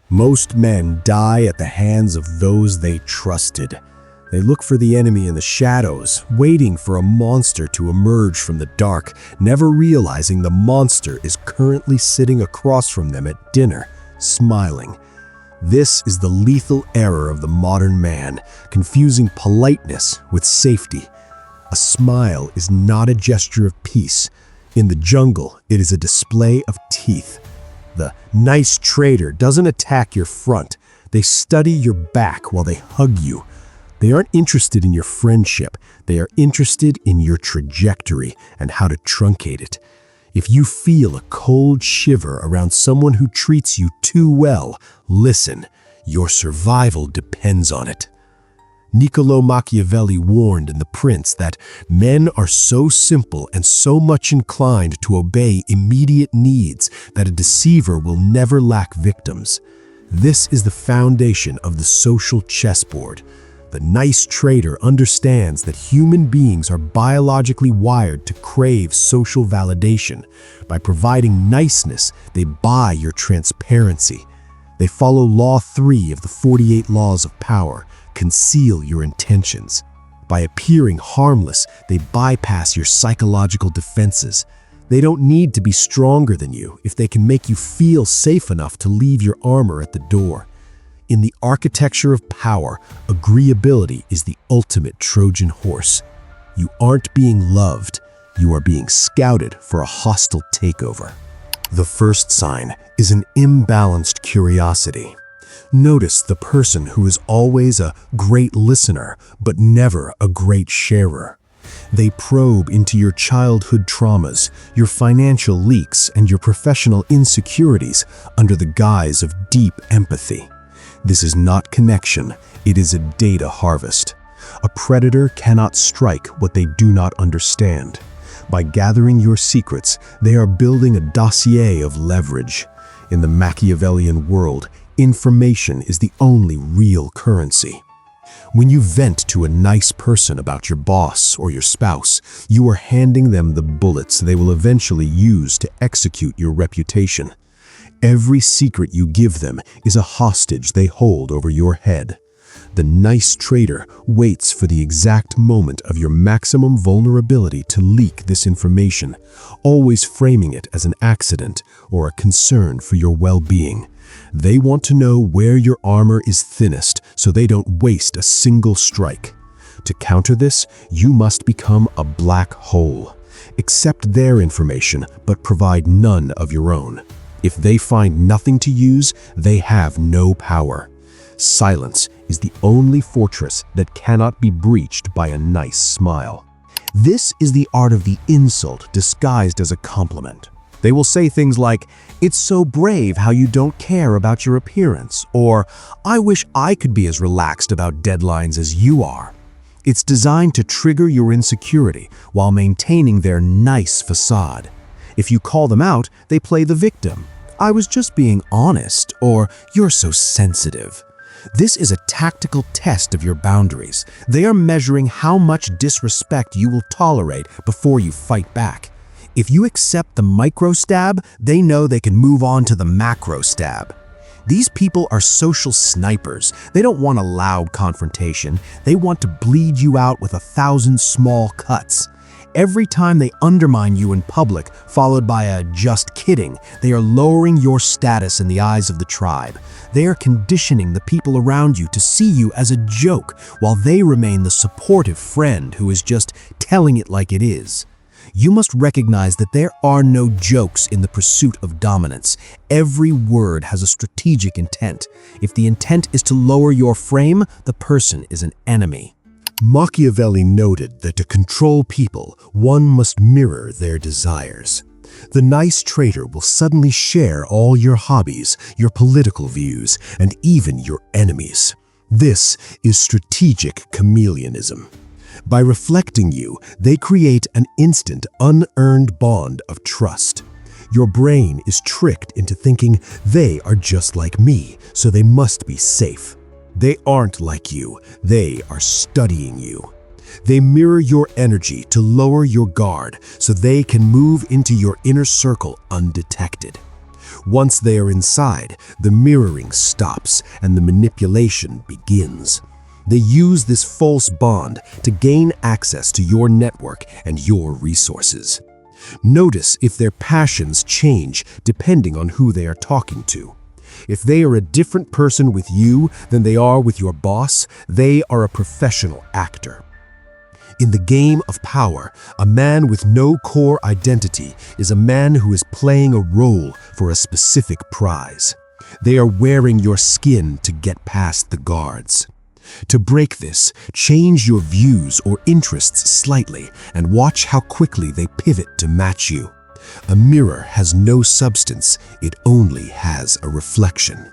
Most men die at the hands of those they trusted. They look for the enemy in the shadows, waiting for a monster to emerge from the dark, never realizing the monster is currently sitting across from them at dinner, smiling. This is the lethal error of the modern man, confusing politeness with safety. A smile is not a gesture of peace. In the jungle, it is a display of teeth. The nice traitor doesn't attack your front. They study your back while they hug you. They aren't interested in your friendship. They are interested in your trajectory and how to truncate it. If you feel a cold shiver around someone who treats you too well, listen. Your survival depends on it. Machiavelli warned in The Prince that men are so simple and so much inclined to obey immediate needs that a deceiver will never lack victims. This is the foundation of the social chessboard. The nice traitor understands that human beings are biologically wired to crave social validation. By providing niceness, they buy your transparency. They follow Law 3 of the 48 Laws of Power. Conceal your intentions. By appearing harmless, they bypass your psychological defenses. They don't need to be stronger than you if they can make you feel safe enough to leave your armor at the door. In the architecture of power, agreeability is the ultimate Trojan horse. You aren't being loved, you are being scouted for a hostile takeover. The first sign is an imbalanced curiosity. Notice the person who is always a great listener, but never a great sharer. They probe into your childhood traumas, your financial leaks, and your professional insecurities under the guise of deep empathy. This is not connection, it is a data harvest. A predator cannot strike what they do not understand. By gathering your secrets, they are building a dossier of leverage. In the Machiavellian world, information is the only real currency. When you vent to a nice person about your boss or your spouse, you are handing them the bullets they will eventually use to execute your reputation. Every secret you give them is a hostage they hold over your head. The nice traitor waits for the exact moment of your maximum vulnerability to leak this information, always framing it as an accident or a concern for your well-being. They want to know where your armor is thinnest so they don't waste a single strike. To counter this, you must become a black hole. Accept their information, but provide none of your own. If they find nothing to use, they have no power. Silence is the only fortress that cannot be breached by a nice smile. This is the art of the insult disguised as a compliment. They will say things like, "It's so brave how you don't care about your appearance," or "I wish I could be as relaxed about deadlines as you are." It's designed to trigger your insecurity while maintaining their nice facade. If you call them out, they play the victim. "I was just being honest," or "You're so sensitive." This is a tactical test of your boundaries. They are measuring how much disrespect you will tolerate before you fight back. If you accept the micro stab, they know they can move on to the macro stab. These people are social snipers. They don't want a loud confrontation. They want to bleed you out with 1,000 small cuts. Every time they undermine you in public, followed by a "just kidding," they are lowering your status in the eyes of the tribe. They are conditioning the people around you to see you as a joke, while they remain the supportive friend who is just telling it like it is. You must recognize that there are no jokes in the pursuit of dominance. Every word has a strategic intent. If the intent is to lower your frame, the person is an enemy. Machiavelli noted that to control people, one must mirror their desires. The nice traitor will suddenly share all your hobbies, your political views, and even your enemies. This is strategic chameleonism. By reflecting you, they create an instant, unearned bond of trust. Your brain is tricked into thinking they are just like me, so they must be safe. They aren't like you, they are studying you. They mirror your energy to lower your guard so they can move into your inner circle undetected. Once they are inside, the mirroring stops and the manipulation begins. They use this false bond to gain access to your network and your resources. Notice if their passions change depending on who they are talking to. If they are a different person with you than they are with your boss, they are a professional actor. In the game of power, a man with no core identity is a man who is playing a role for a specific prize. They are wearing your skin to get past the guards. To break this, change your views or interests slightly and watch how quickly they pivot to match you. A mirror has no substance, it only has a reflection.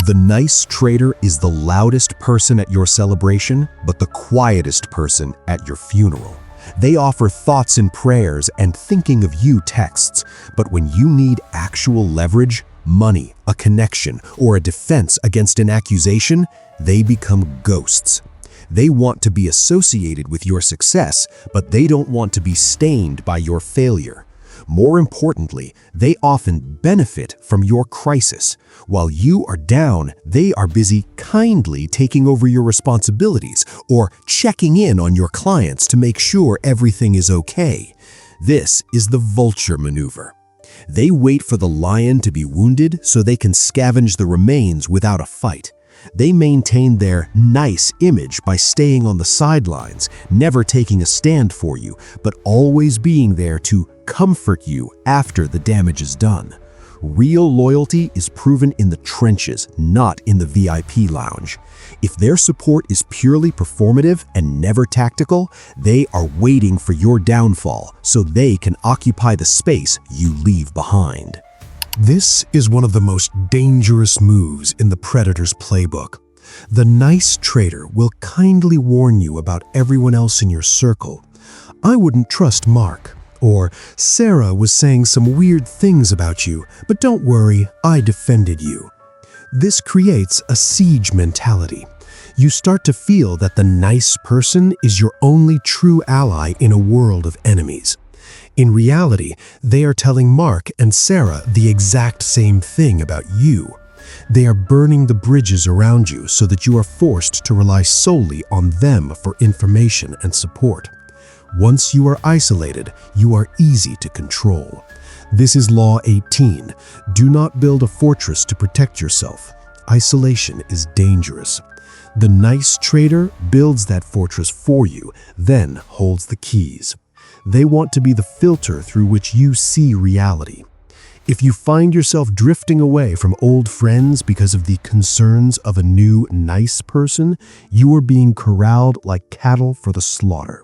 The nice traitor is the loudest person at your celebration, but the quietest person at your funeral. They offer thoughts and prayers and thinking of you texts, but when you need actual leverage, money, a connection, or a defense against an accusation, they become ghosts. They want to be associated with your success, but they don't want to be stained by your failure. More importantly, they often benefit from your crisis. While you are down, they are busy kindly taking over your responsibilities or checking in on your clients to make sure everything is okay. This is the vulture maneuver. They wait for the lion to be wounded so they can scavenge the remains without a fight. They maintain their nice image by staying on the sidelines, never taking a stand for you, but always being there to comfort you after the damage is done. Real loyalty is proven in the trenches, not in the VIP lounge. If their support is purely performative and never tactical, they are waiting for your downfall so they can occupy the space you leave behind. This is one of the most dangerous moves in the predator's playbook. The nice traitor will kindly warn you about everyone else in your circle. I wouldn't trust Mark, or Sarah was saying some weird things about you, but don't worry, I defended you. This creates a siege mentality. You start to feel that the nice person is your only true ally in a world of enemies. In reality, they are telling Mark and Sarah the exact same thing about you. They are burning the bridges around you so that you are forced to rely solely on them for information and support. Once you are isolated, you are easy to control. This is Law 18. Do not build a fortress to protect yourself. Isolation is dangerous. The nice traitor builds that fortress for you, then holds the keys. They want to be the filter through which you see reality. If you find yourself drifting away from old friends because of the concerns of a new nice person, you are being corralled like cattle for the slaughter.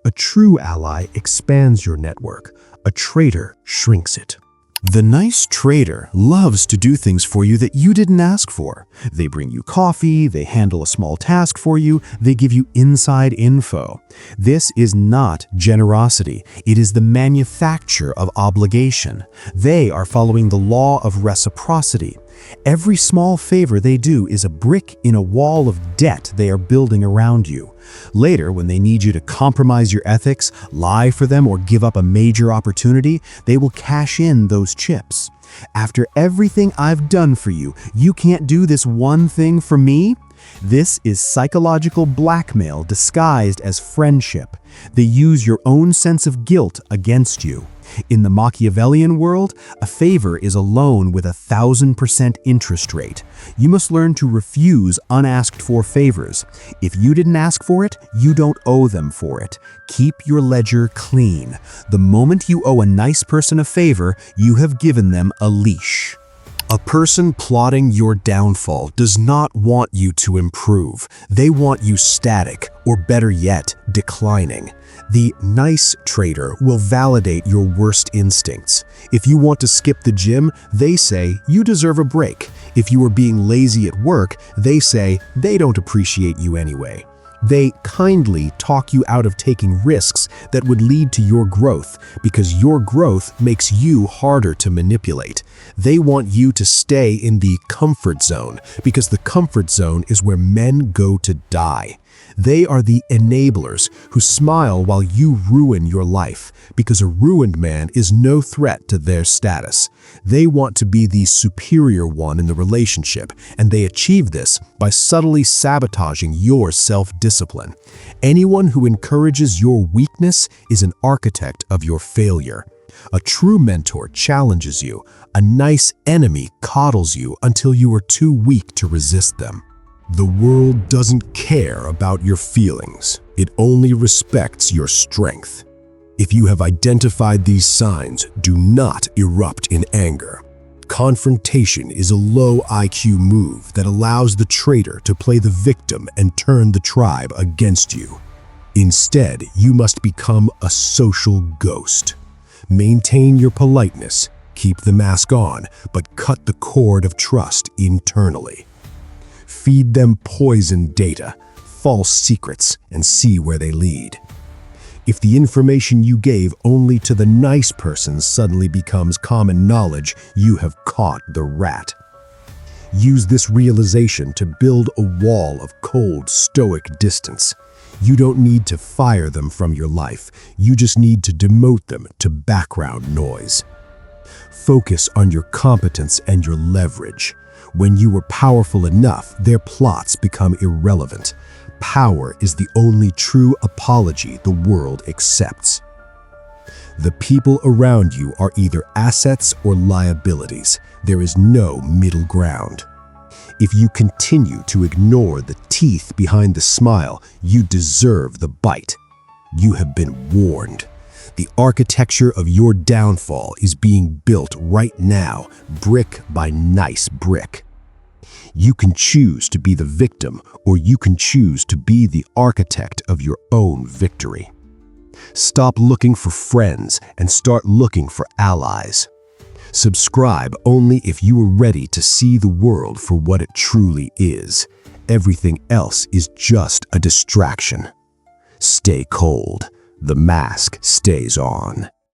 A true ally expands your network. A traitor shrinks it. The nice traitor loves to do things for you that you didn't ask for. They bring you coffee, they handle a small task for you, they give you inside info. This is not generosity. It is the manufacture of obligation. They are following the law of reciprocity. Every small favor they do is a brick in a wall of debt they are building around you. Later, when they need you to compromise your ethics, lie for them, or give up a major opportunity, they will cash in those chips. After everything I've done for you, you can't do this one thing for me? This is psychological blackmail disguised as friendship. They use your own sense of guilt against you. In the Machiavellian world, a favor is a loan with 1,000% interest rate. You must learn to refuse unasked for favors. If you didn't ask for it, you don't owe them for it. Keep your ledger clean. The moment you owe a nice person a favor, you have given them a leash. A person plotting your downfall does not want you to improve. They want you static, or better yet, declining. The nice traitor will validate your worst instincts. If you want to skip the gym, they say you deserve a break. If you are being lazy at work, they say they don't appreciate you anyway. They kindly talk you out of taking risks that would lead to your growth because your growth makes you harder to manipulate. They want you to stay in the comfort zone because the comfort zone is where men go to die. They are the enablers who smile while you ruin your life, because a ruined man is no threat to their status. They want to be the superior one in the relationship, and they achieve this by subtly sabotaging your self-discipline. Anyone who encourages your weakness is an architect of your failure. A true mentor challenges you. A nice enemy coddles you until you are too weak to resist them. The world doesn't care about your feelings. It only respects your strength. If you have identified these signs, do not erupt in anger. Confrontation is a low IQ move that allows the traitor to play the victim and turn the tribe against you. Instead, you must become a social ghost. Maintain your politeness, keep the mask on, but cut the cord of trust internally. Feed them poison data, false secrets, and see where they lead. If the information you gave only to the nice person suddenly becomes common knowledge, you have caught the rat. Use this realization to build a wall of cold, stoic distance. You don't need to fire them from your life. You just need to demote them to background noise. Focus on your competence and your leverage. When you are powerful enough, their plots become irrelevant. Power is the only true apology the world accepts. The people around you are either assets or liabilities. There is no middle ground. If you continue to ignore the teeth behind the smile, you deserve the bite. You have been warned. The architecture of your downfall is being built right now, brick by nice brick. You can choose to be the victim, or you can choose to be the architect of your own victory. Stop looking for friends and start looking for allies. Subscribe only if you are ready to see the world for what it truly is. Everything else is just a distraction. Stay cold. The mask stays on.